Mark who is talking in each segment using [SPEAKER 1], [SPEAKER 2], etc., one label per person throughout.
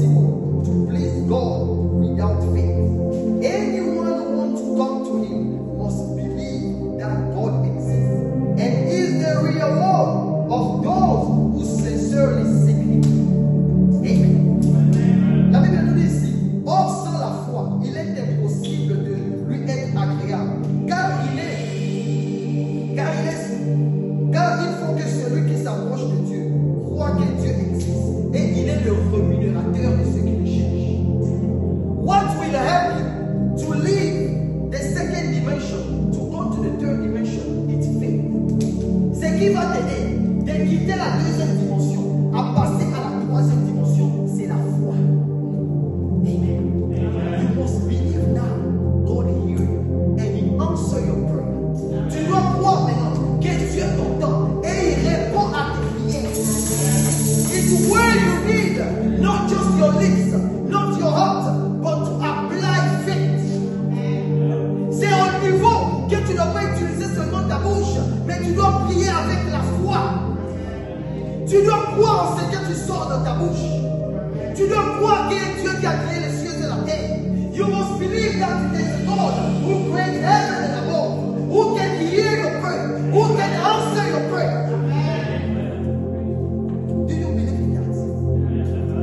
[SPEAKER 1] impossible to please God without faith. Anyone who wants to come to Him must believe that God exists and is the reward of those who sincerely seek Him. Amen. La Bible nous dit ici, or sans la foi, il est impossible de lui être agréable, car il faut que celui qui s'approche de Dieu croit que Dieu existe et il est le rémunérateur de ceux qui le cherchent. What will help you to leave the second dimension, to go to the third dimension? It's faith. Ce qui va t'aider de quitter la deuxième dimension à passer à la troisième dimension, c'est la foi. Amen. You must believe now. God hear you and He answer your prayer. Tu dois croire maintenant que Dieu t'entend et il répond à tes prières. It's where you need not just your lips, not your heart, but to apply faith. C'est au niveau que tu ne dois pas utiliser seulement ta bouche, mais tu dois prier avec la foi. Tu dois croire en ce que tu sors de ta bouche. Tu dois croire qu'il y a Dieu qui a créé les cieux et la terre. You must believe that there is a God who created heaven and above, who can hear your prayer, who can answer your prayer. Do you believe in that?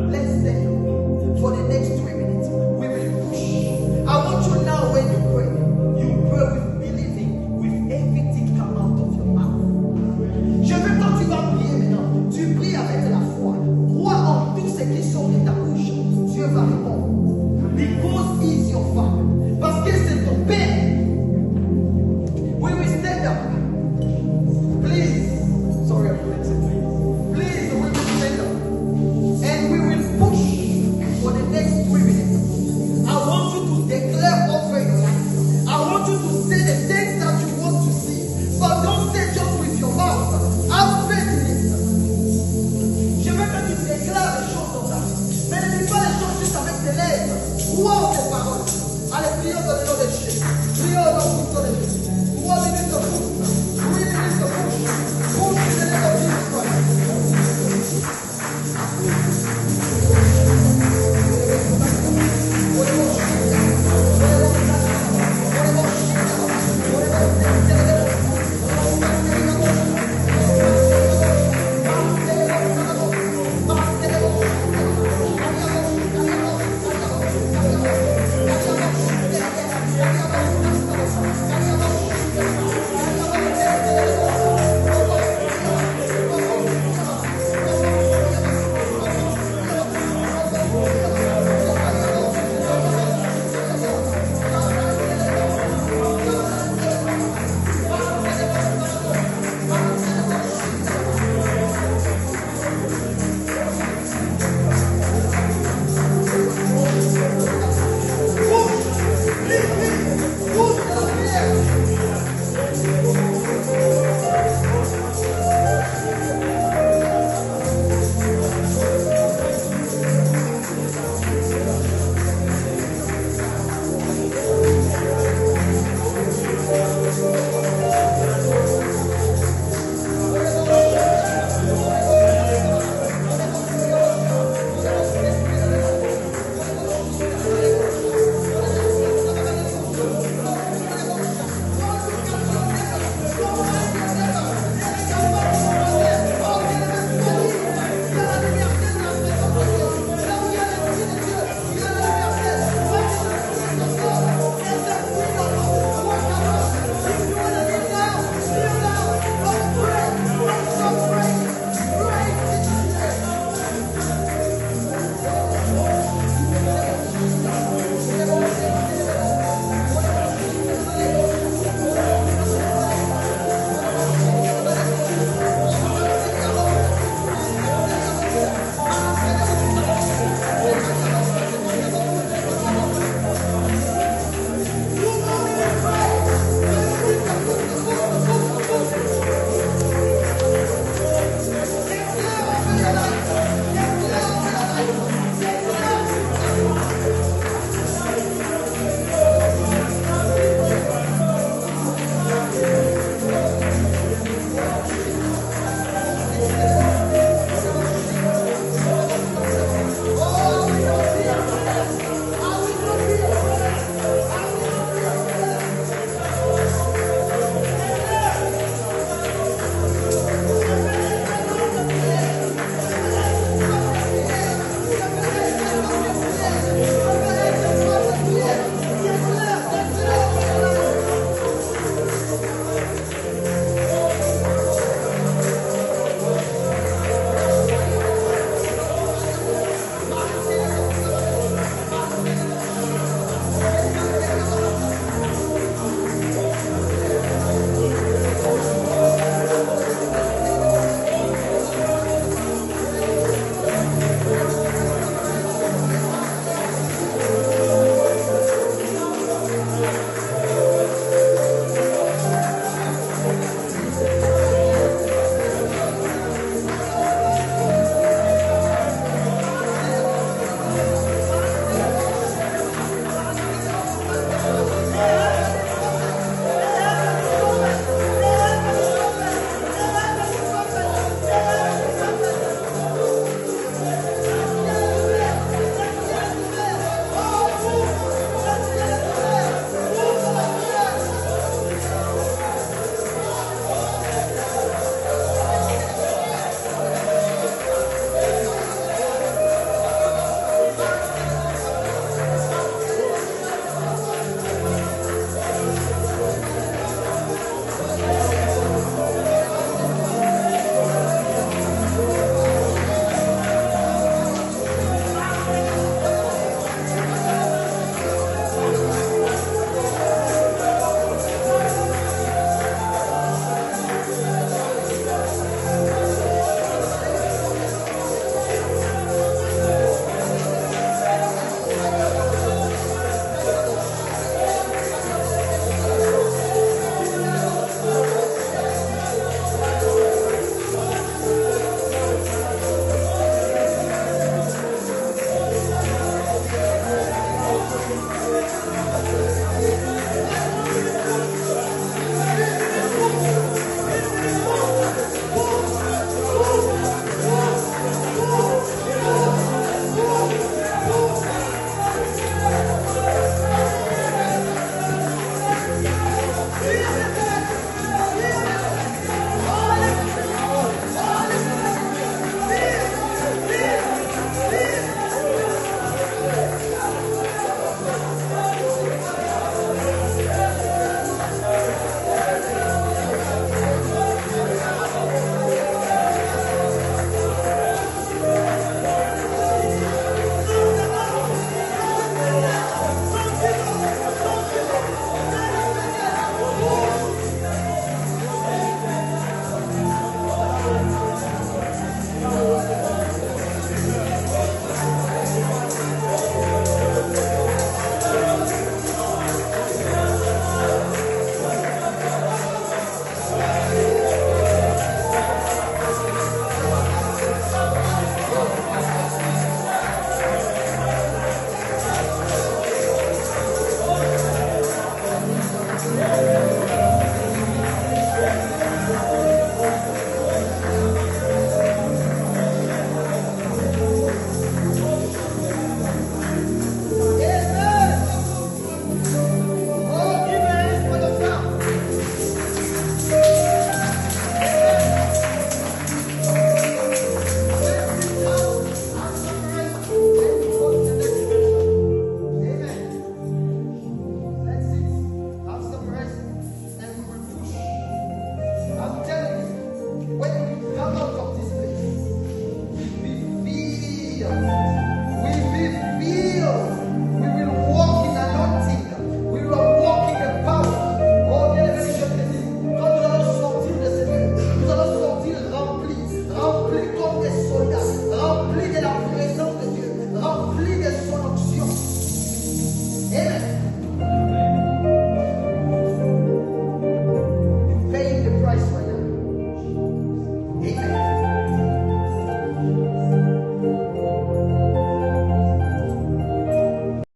[SPEAKER 1] Let's stand for the next 3 minutes. We will push. I want you now when you pray with believing, with everything come out of your mouth. Je veux quand tu vas prier maintenant, tu pries avec la foi. Crois en tout ce qui sort de ta bouche. Dieu va répondre. Because He is your Father. Parce que c'est ton Père. We will stand up. Please. Sorry, I'm late. Please, we will stand up. And we will push for the next 3 minutes. I want you to declare over your life. I want you to say the things that you want to see. But don't say just with your mouth. Have faith in it. Je veux que tu déclares les choses dans ta vie. Mais ne dis pas les choses juste avec tes lèvres. Crois en tes paroles. Allez, prions dans le nom de Jésus. Prions dans le nom de Jésus. 3 minutes de